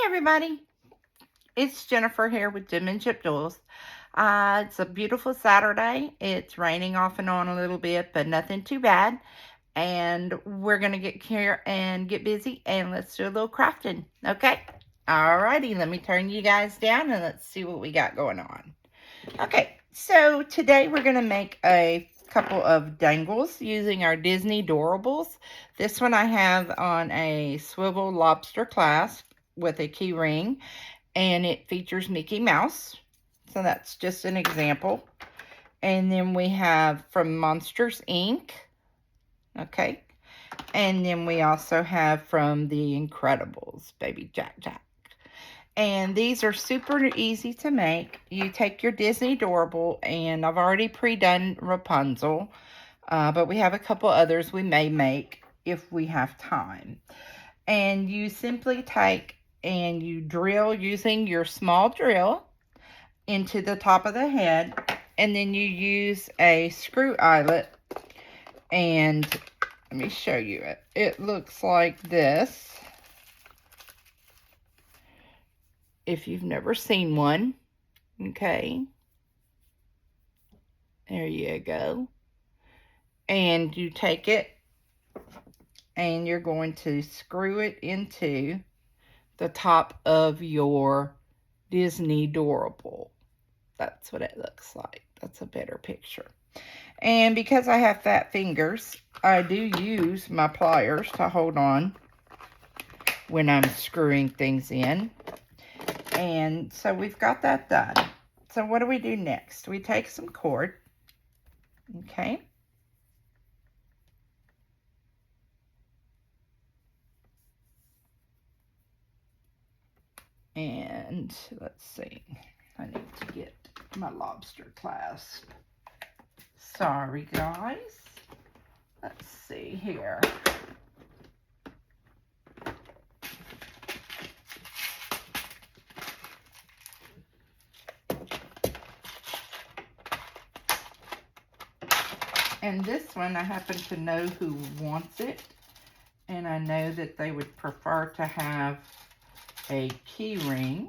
Everybody, it's Jennifer here with JENN-Menship Jewels. It's a beautiful Saturday. It's raining off and on a little bit, but nothing too bad. And we're going to get here and get busy, and let's do a little crafting, okay? Alrighty, let me turn you guys down and let's see what we got going on. Okay, so today we're going to make a couple of dangles using our Disney Doorables. This one I have on a swivel lobster clasp with a key ring, and it features Mickey Mouse. So that's just an example. And then we have from Monsters Inc. Okay. And then we also have from The Incredibles, Baby Jack Jack. And these are super easy to make. You take your Disney Doorable, and I've already pre-done Rapunzel. But we have a couple others we may make if we have time. And you simply take and you drill using your small drill into the top of the head, and then you use a screw eyelet, and let me show you it. It looks like this if you've never seen one. Okay, there you go. And you take it and you're going to screw it into the top of your Disney Doorable. That's what it looks like. That's a better picture. And because I have fat fingers, I do use my pliers to hold on when I'm screwing things in. And so we've got that done. So what do we do next? We take some cord, okay? And let's see, I need to get my lobster clasp. Sorry, guys. Let's see here. And this one, I happen to know who wants it, and I know that they would prefer to have a key ring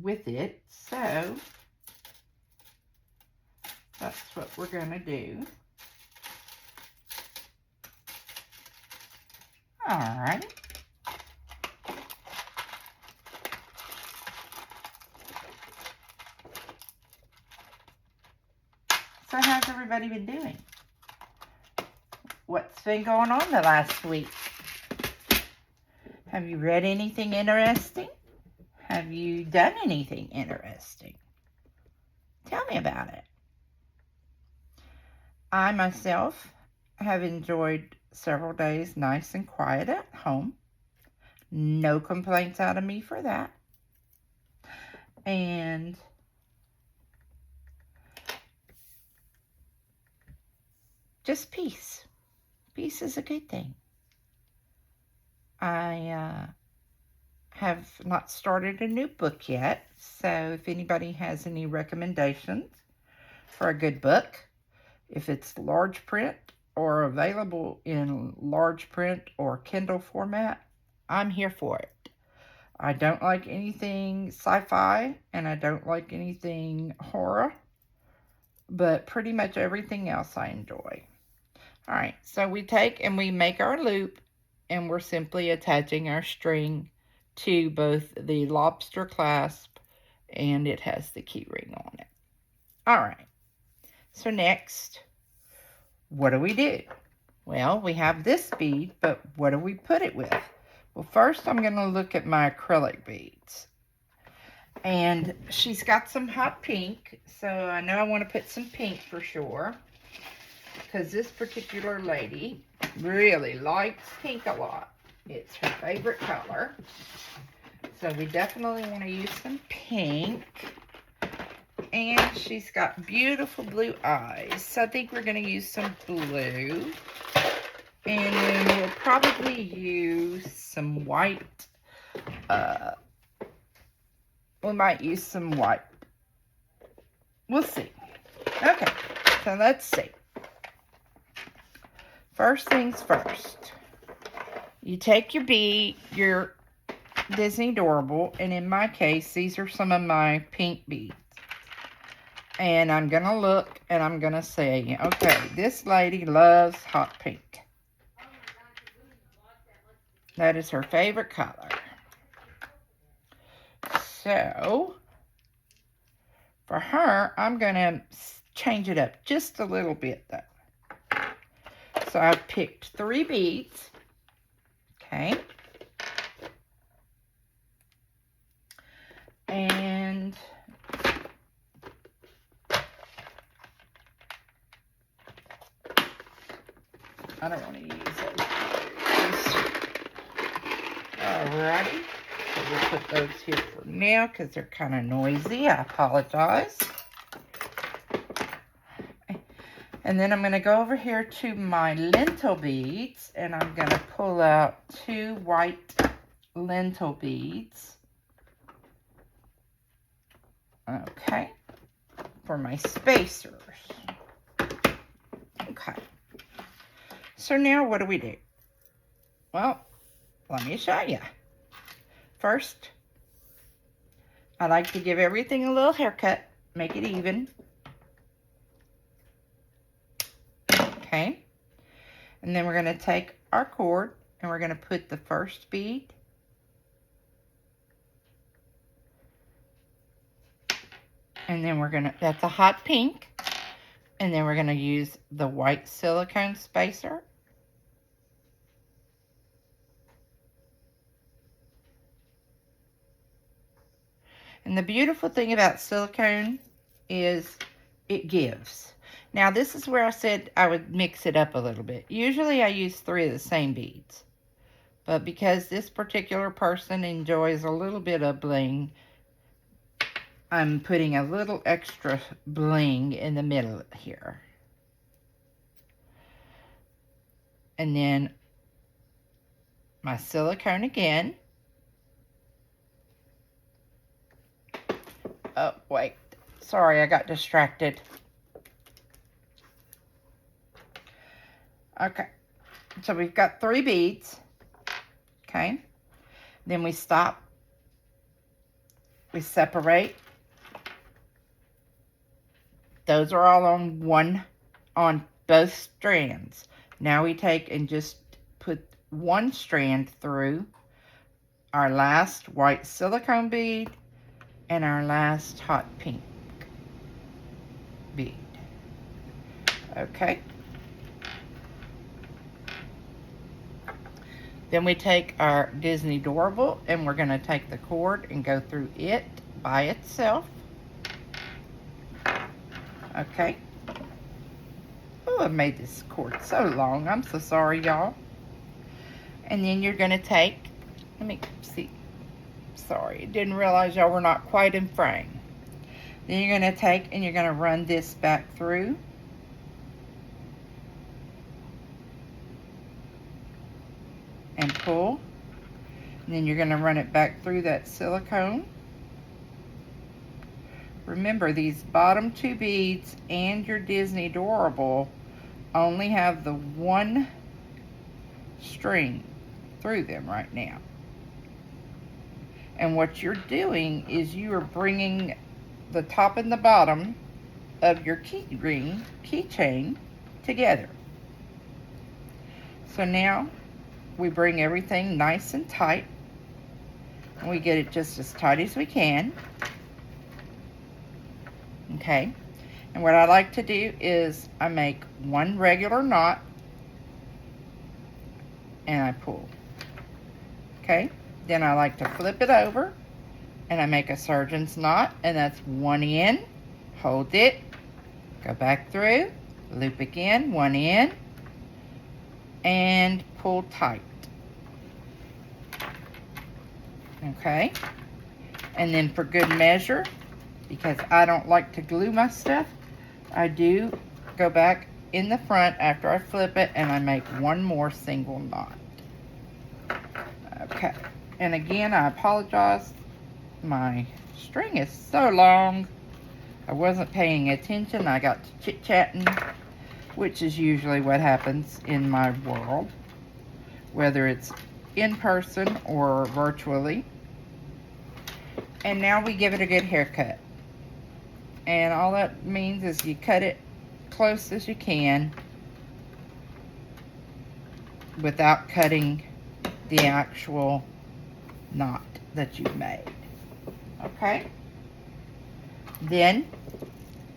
with it, so that's what we're going to do. All right. So how's everybody been doing? What's been going on the last week? Have you read anything interesting? Have you done anything interesting? Tell me about it. I myself have enjoyed several days nice and quiet at home. No complaints out of me for that. And just peace. Peace is a good thing. I have not started a new book yet, so if anybody has any recommendations for a good book, if it's large print or available in large print or Kindle format, I'm here for it. I don't like anything sci-fi, and I don't like anything horror, but pretty much everything else I enjoy. All right, so we take and we make our loop, and we're simply attaching our string to both the lobster clasp, and it has the key ring on it. All right, so next, what do we do? Well, we have this bead, but what do we put it with? Well, first I'm going to look at my acrylic beads. And she's got some hot pink, so I know I want to put some pink for sure, because this particular lady really likes pink a lot. It's her favorite color. So we definitely want to use some pink. And she's got beautiful blue eyes. So I think we're going to use some blue. And then we'll probably use some white. We might use some white. We'll see. Okay, so let's see. First things first. You take your bead, your Disney Adorable, and in my case, these are some of my pink beads. And I'm going to look, and I'm going to say, okay, this lady loves hot pink. That is her favorite color. So, for her, I'm going to change it up just a little bit, though. So, I've picked 3 beads. Okay. And I don't want to use those. Alrighty. So we'll put those here for now because they're kind of noisy. I apologize. And then I'm going to go over here to my lentil beads, and I'm going to pull out 2 white lentil beads. Okay. For my spacers. Okay. So now what do we do? Well, let me show you. First, I like to give everything a little haircut, make it even. Okay. And then we're going to take our cord and we're going to put the first bead and then we're going to, that's a hot pink, and then we're going to use the white silicone spacer. And the beautiful thing about silicone is it gives. Now this is where I said I would mix it up a little bit. Usually I use 3 of the same beads. But because this particular person enjoys a little bit of bling, I'm putting a little extra bling in the middle here. And then my silicone again. Oh, wait. Sorry, I got distracted. Okay. So we've got 3 beads. Okay. Then we stop. We separate. Those are all on both strands. Now we take and just put 1 strand through our last white silicone bead and our last hot pink bead. Okay. Then we take our Disney Adorable and we're going to take the cord and go through it by itself. Okay. Oh, I made this cord so long. I'm so sorry, y'all. And then you're going to take, let me see. Sorry, didn't realize y'all were not quite in frame. Then you're going to take and you're going to run this back through. And pull. And then you're going to run it back through that silicone. Remember, these bottom 2 beads and your Disney Adorable only have the 1 string through them right now. And what you're doing is you are bringing the top and the bottom of your keychain together. So now we bring everything nice and tight, and we get it just as tight as we can. Okay, and what I like to do is I make 1 regular knot and I pull. Okay, then I like to flip it over and I make a surgeon's knot, and that's 1 in, hold it, go back through, loop again, 1 in, and pull tight. Okay, and then for good measure, because I don't like to glue my stuff, I do go back in the front after I flip it and I make 1 more single knot. Okay, and again, I apologize. My string is so long. I wasn't paying attention. I got to chit-chatting, which is usually what happens in my world, whether it's in person or virtually. And now we give it a good haircut. And all that means is you cut it close as you can without cutting the actual knot that you've made. Okay? Then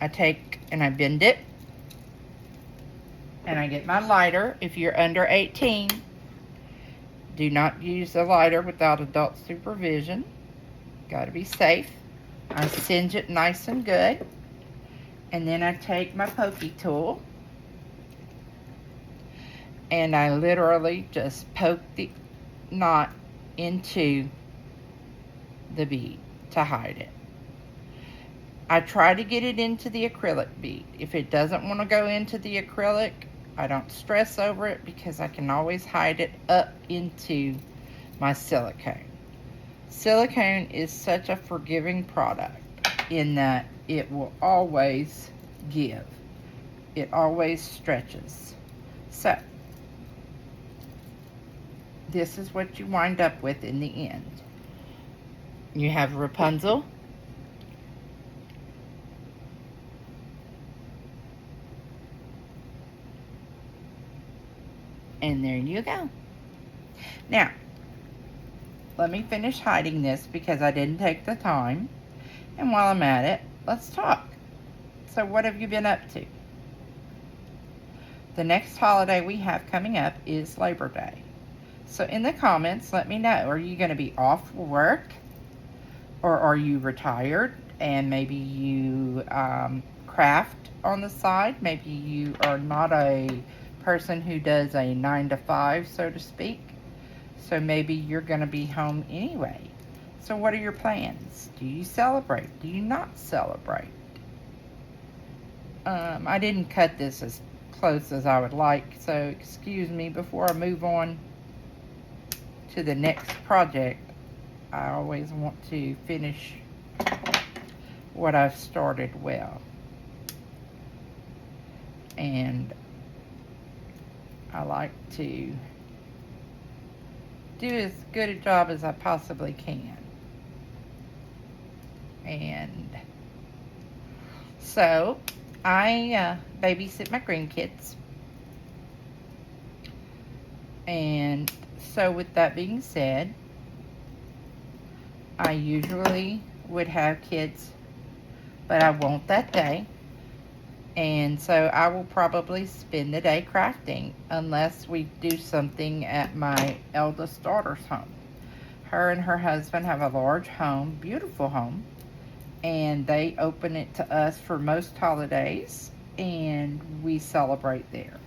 I take and I bend it, and I get my lighter. If you're under 18, do not use a lighter without adult supervision. Got to be safe. I singe it nice and good, and then I take my pokey tool and I literally just poke the knot into the bead to hide it. I try to get it into the acrylic bead. If it doesn't want to go into the acrylic, I don't stress over it because I can always hide it up into my silicone. Silicone is such a forgiving product in that it will always give. It always stretches. So, this is what you wind up with in the end. You have Rapunzel. And there you go. Now, let me finish hiding this because I didn't take the time. And while I'm at it, let's talk. So what have you been up to? The next holiday we have coming up is Labor Day. So in the comments, let me know. Are you going to be off work? Or are you retired and maybe you craft on the side? Maybe you are not a person who does a 9 to 5, so to speak. So maybe you're going to be home anyway. So what are your plans? Do you celebrate? Do you not celebrate? I didn't cut this as close as I would like, so excuse me before I move on to the next project. I always want to finish what I've started well. And I like to do as good a job as I possibly can. And so I babysit my grandkids. And so with that being said, I usually would have kids, but I won't that day. And so I will probably spend the day crafting unless we do something at my eldest daughter's home. Her and her husband have a large home, beautiful home, and they open it to us for most holidays, and we celebrate there.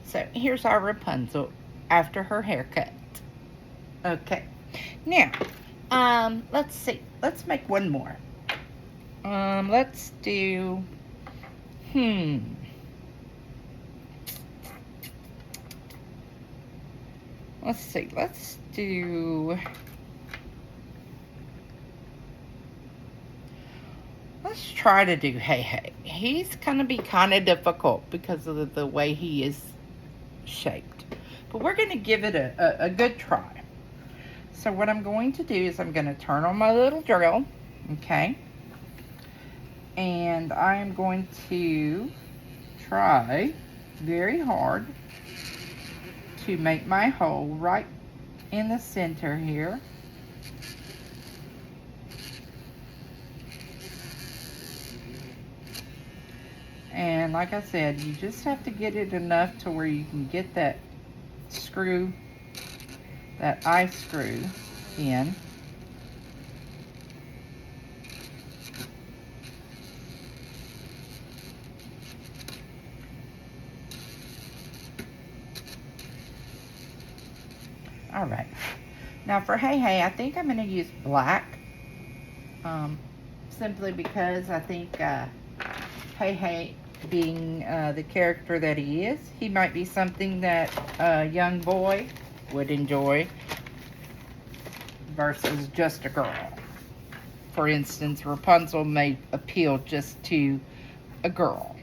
So here's our Rapunzel after her haircut. Okay, now let's see. Let's make one more. Let's do. Let's see. Let's do. Let's try to do Hey Hey. He's gonna be kind of difficult because of the way he is shaped, but we're gonna give it a good try. So what I'm going to do is I'm going to turn on my little drill, okay? And I am going to try very hard to make my hole right in the center here. And like I said, you just have to get it enough to where you can get that screw, that eye screw in. All right. Now for Hey Hey, I think I'm going to use black, simply because I think Hey Hey, being the character that he is, he might be something that a young boy would enjoy versus just a girl. For instance, Rapunzel may appeal just to a girl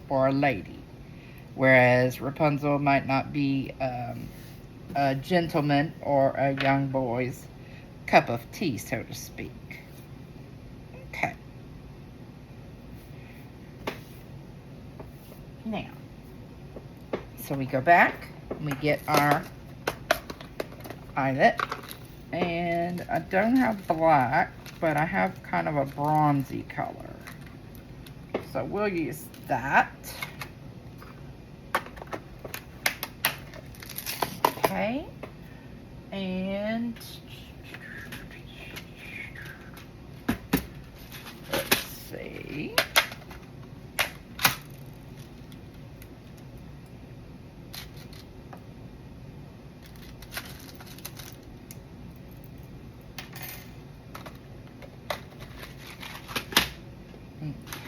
or a lady, whereas Rapunzel might not be a gentleman or a young boy's cup of tea, so to speak. So we go back and we get our eyelet. And I don't have black, but I have kind of a bronzy color. So we'll use that. Okay. And let's see.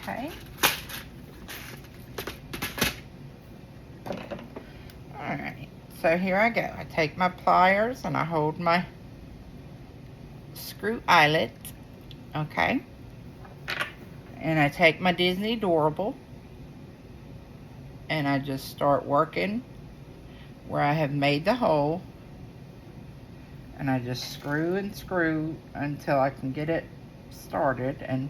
Okay. All right. So here I go. I take my pliers and I hold my screw eyelet. Okay. And I take my Disney Adorable and I just start working where I have made the hole, and I just screw and screw until I can get it started. And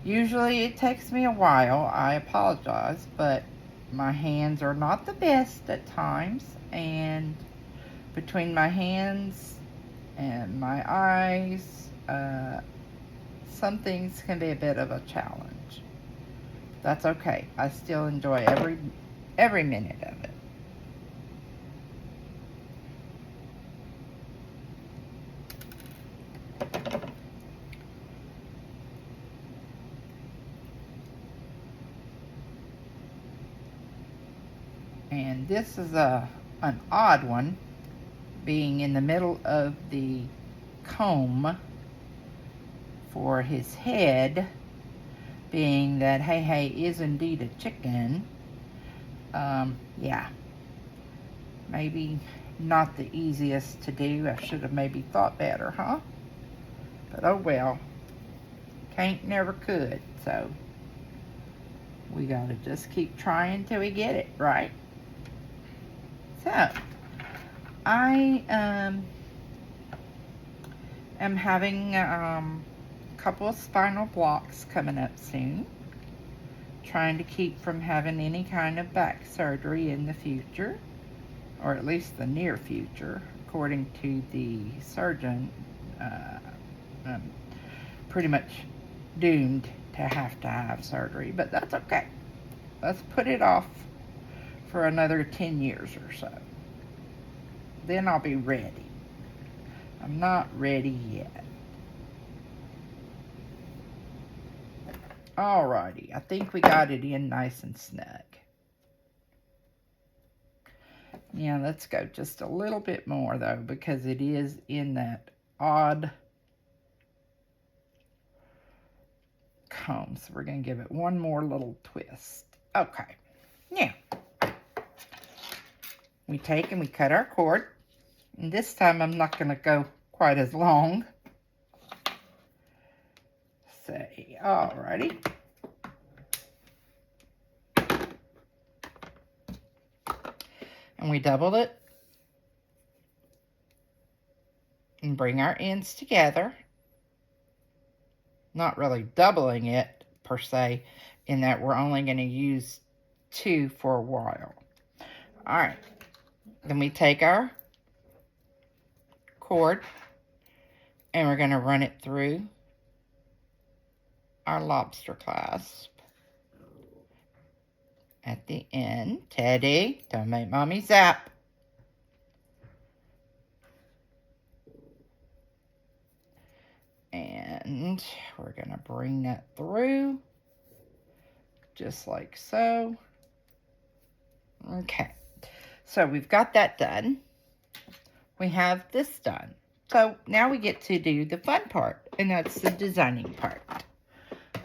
usually it takes me a while. I apologize, but my hands are not the best at times, and between my hands and my eyes, some things can be a bit of a challenge. That's okay. I still enjoy every minute of it. And this is an odd one, being in the middle of the comb for his head, being that Hey is indeed a chicken. Yeah, maybe not the easiest to do. I should have maybe thought better, huh? But oh well, can't never could, so we gotta just keep trying till we get it right. So I am having a couple of spinal blocks coming up soon, trying to keep from having any kind of back surgery in the future, or at least the near future, according to the surgeon. I'm pretty much doomed to have surgery, but that's okay. Let's put it off for another 10 years or so. Then I'll be ready. I'm not ready yet. Alrighty, I think we got it in nice and snug. Yeah, let's go just a little bit more though, because it is in that odd comb. So we're going to give it one more little twist. Okay, now we take and we cut our cord. And this time I'm not going to go quite as long. Say, alrighty. And we double it. And bring our ends together. Not really doubling it per se, in that we're only going to use 2 for a while. Alright. Then we take our cord and we're going to run it through our lobster clasp at the end. Teddy, don't make mommy zap. And we're going to bring that through just like so. Okay, so we've got that done. We have this done. So now we get to do the fun part, and that's the designing part.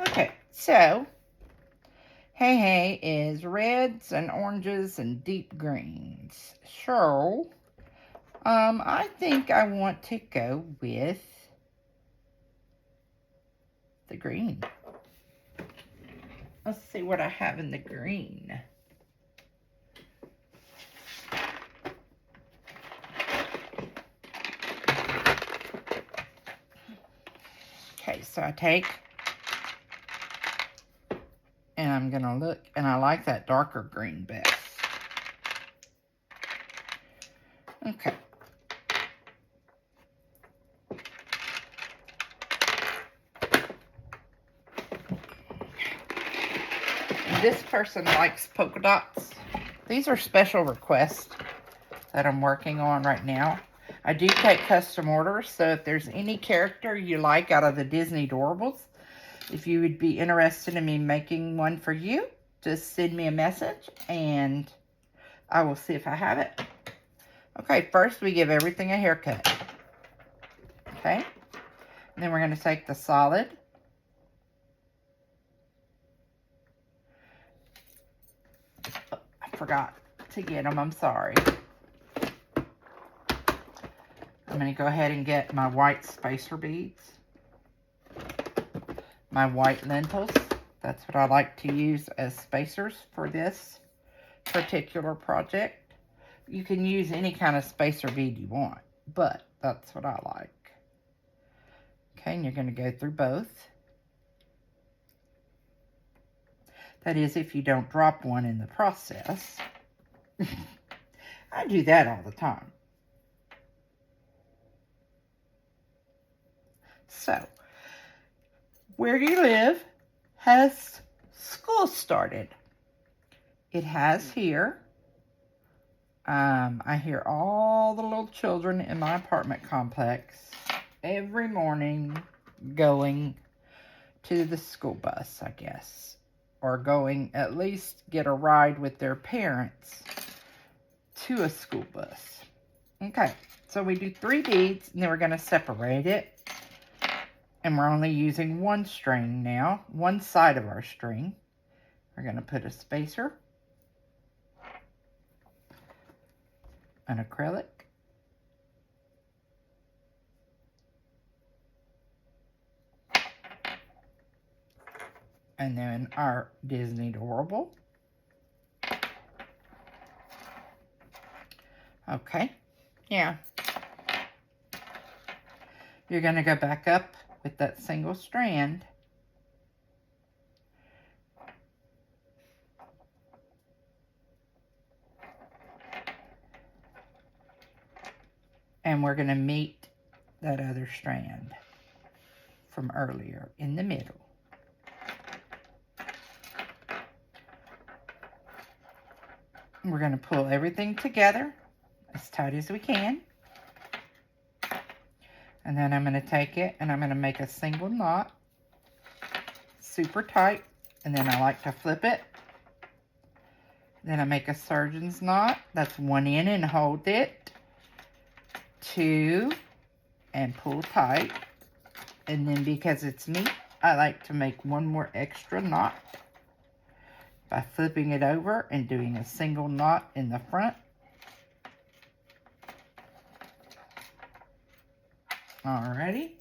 Okay, so Hey is reds and oranges and deep greens. So I think I want to go with the green. Let's see what I have in the green. Okay, so I take, and I'm gonna look, and I like that darker green best. Okay. This person likes polka dots. These are special requests that I'm working on right now. I do take custom orders, so if there's any character you like out of the Disney Doorables, if you would be interested in me making one for you, just send me a message and I will see if I have it. Okay, first we give everything a haircut. Okay, and then we're going to take the solid. Oh, I forgot to get them, I'm sorry. I'm going to go ahead and get my white spacer beads. My white lentils. That's what I like to use as spacers for this particular project. You can use any kind of spacer bead you want, but that's what I like. Okay, and you're going to go through both. That is, if you don't drop one in the process. I do that all the time. So, where you live has school started. It has here. I hear all the little children in my apartment complex every morning going to the school bus, I guess. Or going, at least get a ride with their parents to a school bus. Okay, so we do 3 beads, and then we're going to separate it. And we're only using one string now, one side of our string. We're going to put a spacer, an acrylic, and then our Disney Doorable. Okay, yeah. You're going to go back up with that single strand. And we're going to meet that other strand from earlier in the middle. We're going to pull everything together as tight as we can. And then I'm going to take it and I'm going to make a single knot, super tight, and then I like to flip it. Then I make a surgeon's knot, that's 1 in and hold it, 2, and pull tight. And then because it's neat, I like to make one more extra knot by flipping it over and doing a single knot in the front. Alrighty.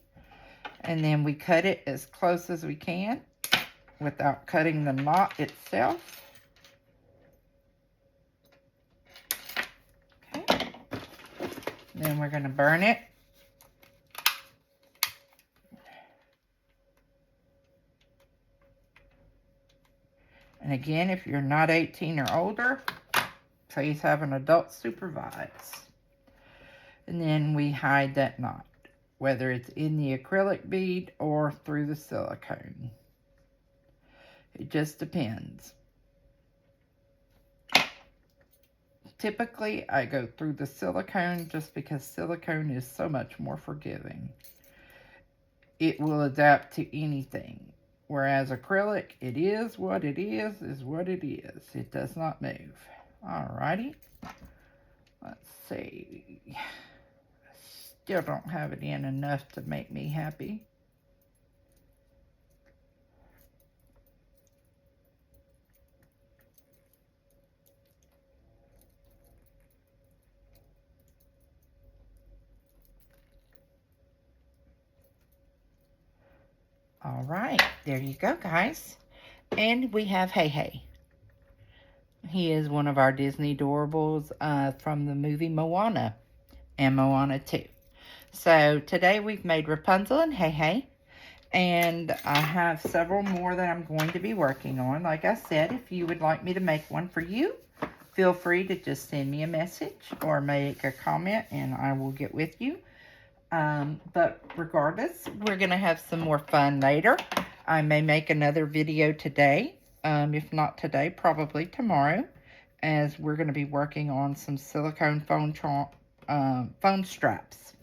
And then we cut it as close as we can without cutting the knot itself. Okay. Then we're going to burn it. And again, if you're not 18 or older, please have an adult supervise. And then we hide that knot, whether it's in the acrylic bead or through the silicone. It just depends. Typically, I go through the silicone just because silicone is so much more forgiving. It will adapt to anything. Whereas acrylic, it is what it is what it is. It does not move. Alrighty. Let's see. Still don't have it in enough to make me happy. All right, there you go, guys. And we have Hey Hey. He is one of our Disney Doorables from the movie Moana and Moana 2. So today we've made Rapunzel and Hey Hey. And I have several more that I'm going to be working on. Like I said, if you would like me to make one for you, feel free to just send me a message or make a comment and I will get with you. But regardless, we're going to have some more fun later. I may make another video today. If not today, probably tomorrow, as we're going to be working on some silicone phone straps.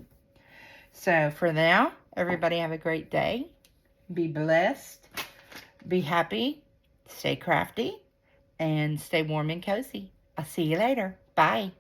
So for now, everybody have a great day. Be blessed. Be happy. Stay crafty. And stay warm and cozy. I'll see you later. Bye.